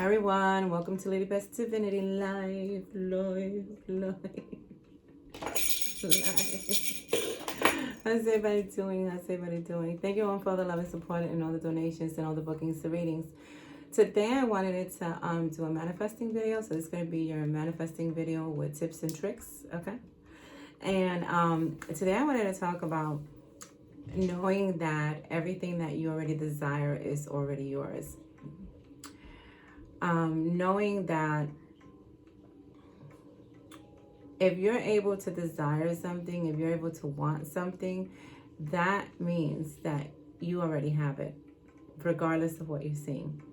Hi everyone, welcome to Lady Best Divinity Live. How's everybody doing? How's everybody doing? Thank you all for all the love and support and all the donations and all the bookings, the readings. Today I wanted to do a manifesting video, so it's going to be your manifesting video with tips and tricks, okay? And today I wanted to talk about knowing that everything that you already desire is already yours. Knowing that if you're able to desire something, if you're able to want something, that means that you already have it, regardless of what you're seeing.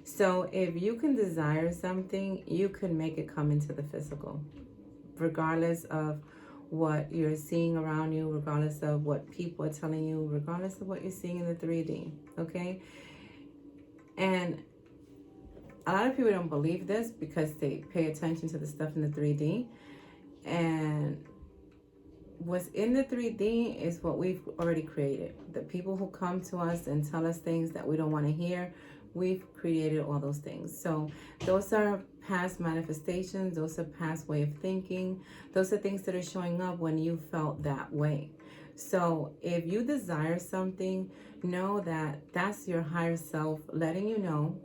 So if you can desire something, you can make it come into the physical, regardless of what you're seeing around you, regardless of what people are telling you, regardless of what you're seeing in the 3D, okay? And a lot of people don't believe this because they pay attention to the stuff in the 3D. And what's in the 3D is what we've already created. The people who come to us and tell us things that we don't want to hear, we've created all those things. So those are past manifestations. Those are past way of thinking. Those are things that are showing up when you felt that way. So if you desire something, know that that's your higher self letting you know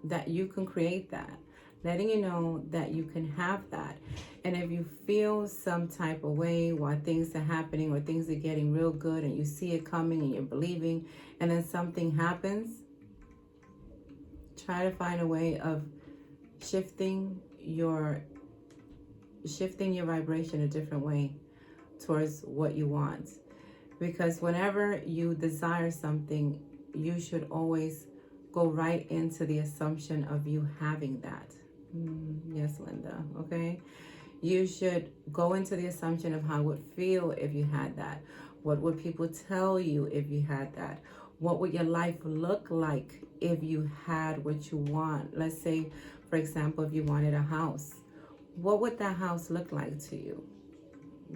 that you can create that, letting you know that you can have that. And if you feel some type of way while things are happening or things are getting real good and you see it coming and you're believing and then something happens, try to find a way of shifting your vibration a different way towards what you want. Because whenever you desire something, you should always go right into the assumption of you having that. Yes, Linda, okay? You should go into the assumption of how it would feel if you had that. What would people tell you if you had that? What would your life look like if you had what you want? Let's say, for example, if you wanted a house. What would that house look like to you?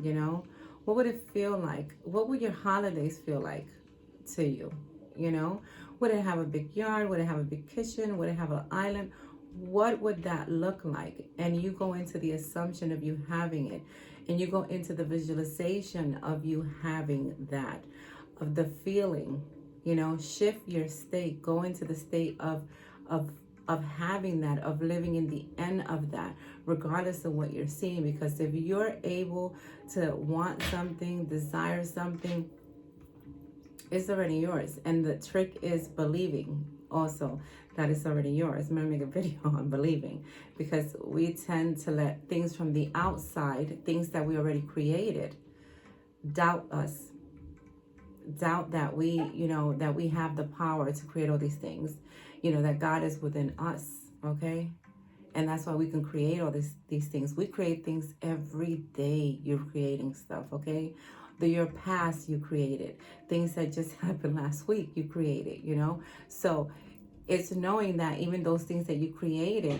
You know? What would it feel like? What would your holidays feel like to you? You know? Would it have a big yard? Would it have a big kitchen? Would it have an island? What would that look like? And you go into the assumption of you having it. And you go into the visualization of you having that, of the feeling, you know, shift your state, go into the state of having that, of living in the end of that, regardless of what you're seeing. Because if you're able to want something, desire something, it's already yours. And the trick is believing also that it's already yours. I'm going to make a video on believing, because we tend to let things from the outside, things that we already created, doubt us. Doubt that we, you know, that we have the power to create all these things, you know, that God is within us, okay? And that's why we can create all these things. We create things every day. You're creating stuff, okay? Your past, you created. Things that just happened last week, you created, you know? So it's knowing that even those things that you created,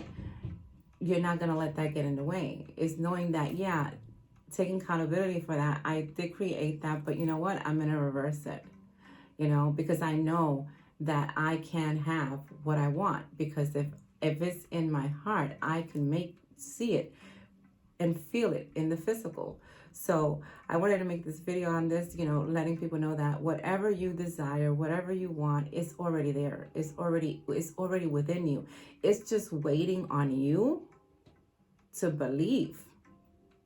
you're not going to let that get in the way. It's knowing that, yeah, taking accountability for that. I did create that, but you know what? I'm going to reverse it, you know, because I know that I can have what I want. Because if it's in my heart, I can see it and feel it in the physical. So I wanted to make this video on this, you know, letting people know that whatever you desire, whatever you want, it's already there. It's already within you. It's just waiting on you to believe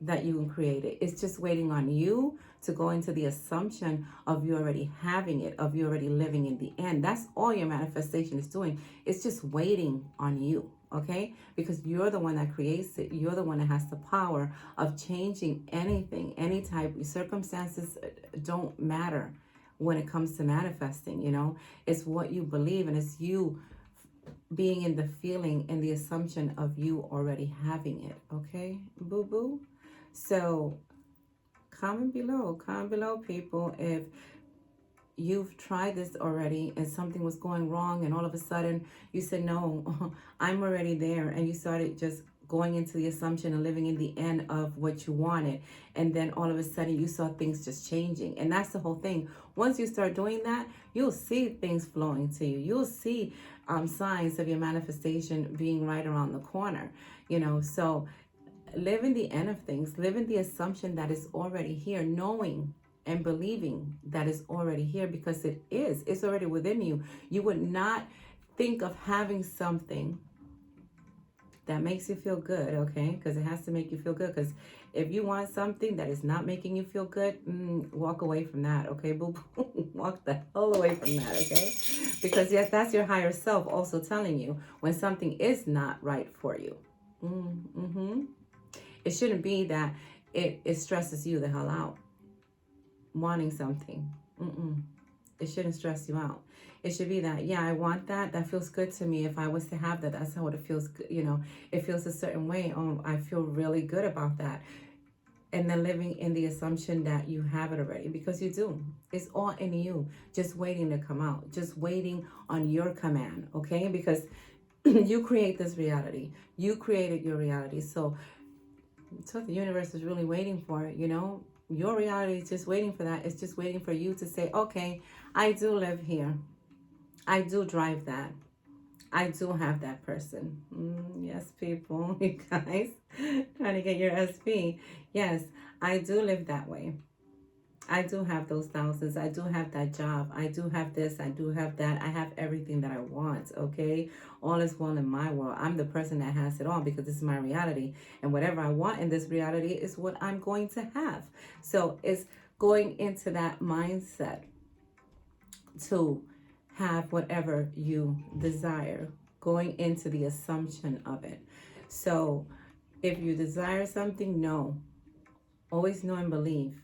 that you can create it. It's just waiting on you to go into the assumption of you already having it, of you already living in the end. That's all your manifestation is doing. It's just waiting on you, okay? Because you're the one that creates it. You're the one that has the power of changing anything, any type of circumstances don't matter when it comes to manifesting, you know? It's what you believe, and it's you being in the feeling and the assumption of you already having it, okay, boo-boo? So comment below, people, if you've tried this already and something was going wrong and all of a sudden you said, no, I'm already there, and you started just going into the assumption and living in the end of what you wanted. And then all of a sudden you saw things just changing. And that's the whole thing. Once you start doing that, you'll see things flowing to you. You'll see signs of your manifestation being right around the corner. So live in the end of things. Live in the assumption that is already here, knowing and believing that is already here, because it is. It's already within you. You would not think of having something that makes you feel good, okay? Because it has to make you feel good. Because if you want something that is not making you feel good, walk away from that, okay, boo? Walk the hell away from that, okay? Because yes, that's your higher self also telling you when something is not right for you. It shouldn't be that it stresses you the hell out. Wanting something, it shouldn't stress you out. It should be that, yeah, I want that. That feels good to me. If I was to have that, that's how it feels. It feels a certain way. Oh, I feel really good about that. And then living in the assumption that you have it already, because you do. It's all in you, just waiting to come out, just waiting on your command, okay? Because you create this reality. You created your reality. So it's what the universe is really waiting for, Your reality is just waiting for that. It's just waiting for you to say, okay, I do live here. I do drive that. I do have that person. Yes, people, you guys, trying to get your SP. Yes, I do live that way. I do have those thousands. I do have that job. I do have this. I do have that. I have everything that I want, okay? All is well in my world. I'm the person that has it all because this is my reality. And whatever I want in this reality is what I'm going to have. So it's going into that mindset to have whatever you desire, going into the assumption of it. So if you desire something, always know and believe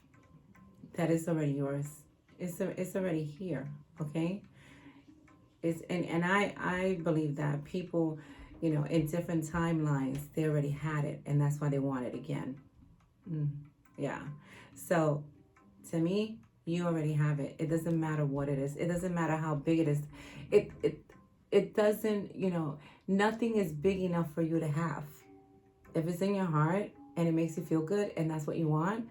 that it's already yours. It's already here, okay? And I believe that people, in different timelines, they already had it, and that's why they want it again. Yeah. So to me, you already have it. It doesn't matter what it is. It doesn't matter how big it is. It doesn't, nothing is big enough for you to have. If it's in your heart and it makes you feel good and that's what you want,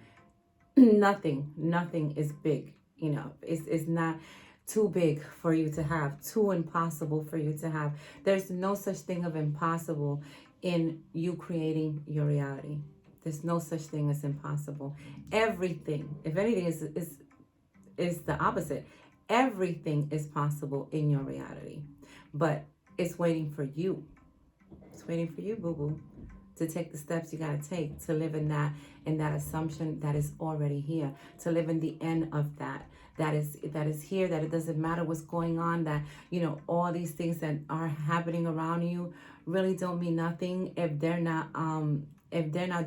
nothing is big enough. It's not too big for you to have, too impossible for you to have. There's no such thing of impossible in you creating your reality. There's no such thing as impossible. Everything, if anything, is the opposite. Everything is possible in your reality, but it's waiting for you. It's waiting for you, boo-boo, to take the steps you got to take to live in that assumption that is already here, to live in the end of that is here, that it doesn't matter what's going on, that all these things that are happening around you really don't mean nothing if they're not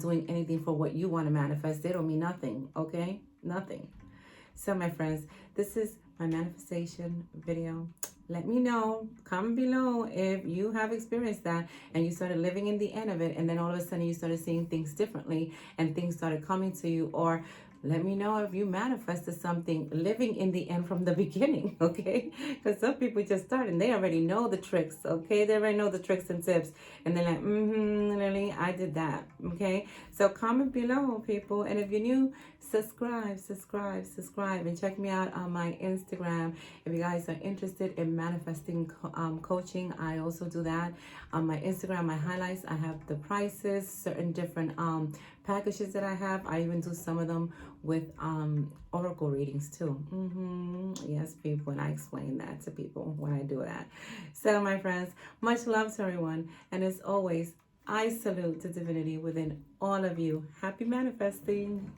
doing anything for what you want to manifest. They don't mean nothing, okay? Nothing. So my friends, this is my manifestation video. Let me know, comment below if you have experienced that and you started living in the end of it, and then all of a sudden you started seeing things differently and things started coming to you. Or let me know if you manifested something living in the end from the beginning, okay? Because some people just start and they already know the tricks, okay? They already know the tricks and tips. And they're like, Lily, I did that, okay? So comment below, people. And if you're new, subscribe, and check me out on my Instagram. If you guys are interested in manifesting coaching, I also do that. On my Instagram, my highlights, I have the prices, certain different packages that I have. I even do some of them with oracle readings too. Yes, people, and I explain that to people when I do that. So my friends, much love to everyone, and as always, I salute the divinity within all of you. Happy manifesting.